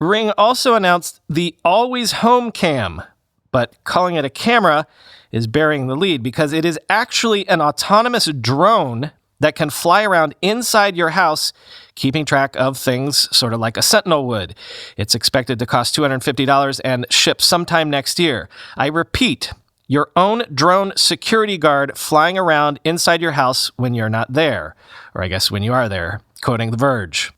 Ring also announced the Always Home Cam, but calling it a camera is burying the lead because it is actually an autonomous drone that can fly around inside your house, keeping track of things sort of like a sentinel would. It's expected to cost $250 and ship sometime next year. I repeat, your own drone security guard flying around inside your house when you're not there. Or I guess when you are there, quoting The Verge.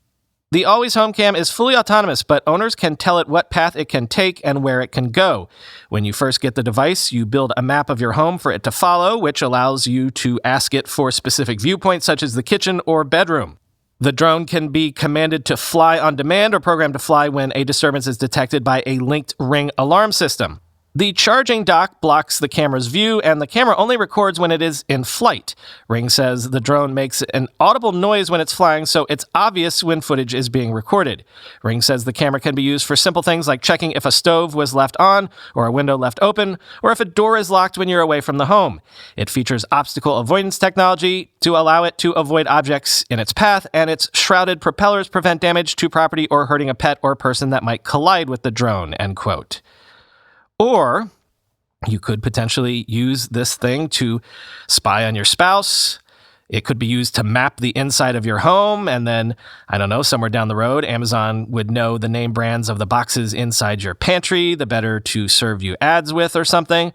The Always Home Cam is fully autonomous, but owners can tell it what path it can take and where it can go. When you first get the device, you build a map of your home for it to follow, which allows you to ask it for specific viewpoints such as the kitchen or bedroom. The drone can be commanded to fly on demand or programmed to fly when a disturbance is detected by a linked Ring alarm system. The charging dock blocks the camera's view, and the camera only records when it is in flight. Ring says the drone makes an audible noise when it's flying, so it's obvious when footage is being recorded. Ring says the camera can be used for simple things like checking if a stove was left on, or a window left open, or if a door is locked when you're away from the home. It features obstacle avoidance technology to allow it to avoid objects in its path, and its shrouded propellers prevent damage to property or hurting a pet or person that might collide with the drone, end quote. Or you could potentially use this thing to spy on your spouse. It could be used to map the inside of your home, and then, I don't know, somewhere down the road, Amazon would know the name brands of the boxes inside your pantry, the better to serve you ads with or something.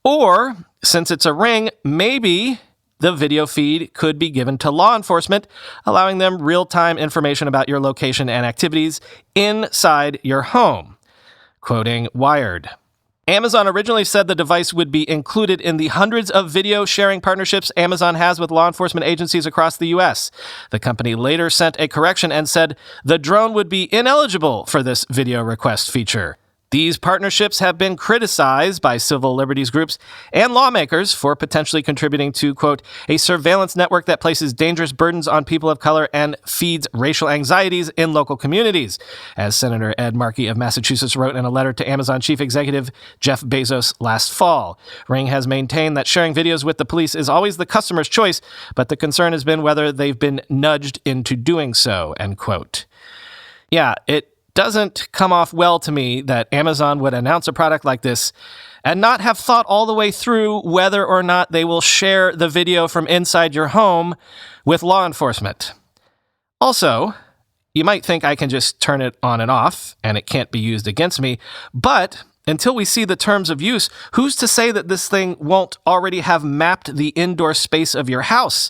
Or, since it's a Ring, maybe the video feed could be given to law enforcement, allowing them real-time information about your location and activities inside your home. Quoting Wired. Amazon originally said the device would be included in the hundreds of video sharing partnerships Amazon has with law enforcement agencies across the U.S. The company later sent a correction and said the drone would be ineligible for this video request feature. These partnerships have been criticized by civil liberties groups and lawmakers for potentially contributing to, quote, a surveillance network that places dangerous burdens on people of color and feeds racial anxieties in local communities, as Senator Ed Markey of Massachusetts wrote in a letter to Amazon chief executive Jeff Bezos last fall. Ring has maintained that sharing videos with the police is always the customer's choice, but the concern has been whether they've been nudged into doing so, end quote. Yeah, it doesn't come off well to me that Amazon would announce a product like this and not have thought all the way through whether or not they will share the video from inside your home with law enforcement. Also, you might think I can just turn it on and off and it can't be used against me, but until we see the terms of use, who's to say that this thing won't already have mapped the indoor space of your house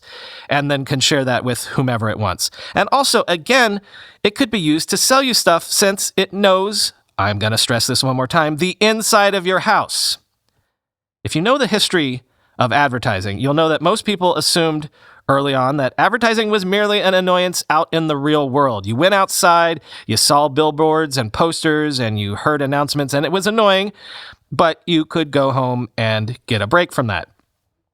and then can share that with whomever it wants? And also, again, it could be used to sell you stuff since it knows, I'm going to stress this one more time, the inside of your house. If you know the history of advertising, you'll know that most people assumed early on that advertising was merely an annoyance out in the real world. You went outside, you saw billboards and posters, and you heard announcements, and it was annoying, but you could go home and get a break from that.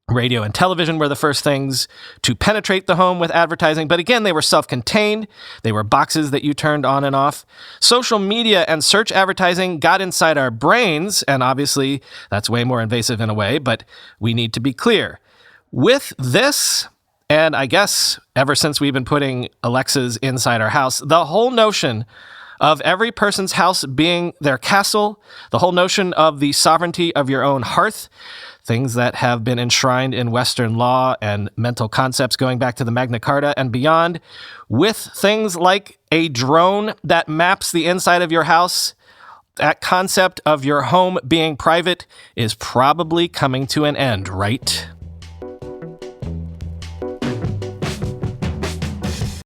Radio and television were the first things to penetrate the home with advertising, but again, they were self-contained. They were boxes that you turned on and off. Social media and search advertising got inside our brains, and obviously that's way more invasive in a way, but we need to be clear. With this, and I guess ever since we've been putting Alexas inside our house, the whole notion of every person's house being their castle, the whole notion of the sovereignty of your own hearth, things that have been enshrined in Western law and mental concepts going back to the Magna Carta and beyond, with things like a drone that maps the inside of your house, that concept of your home being private is probably coming to an end, right?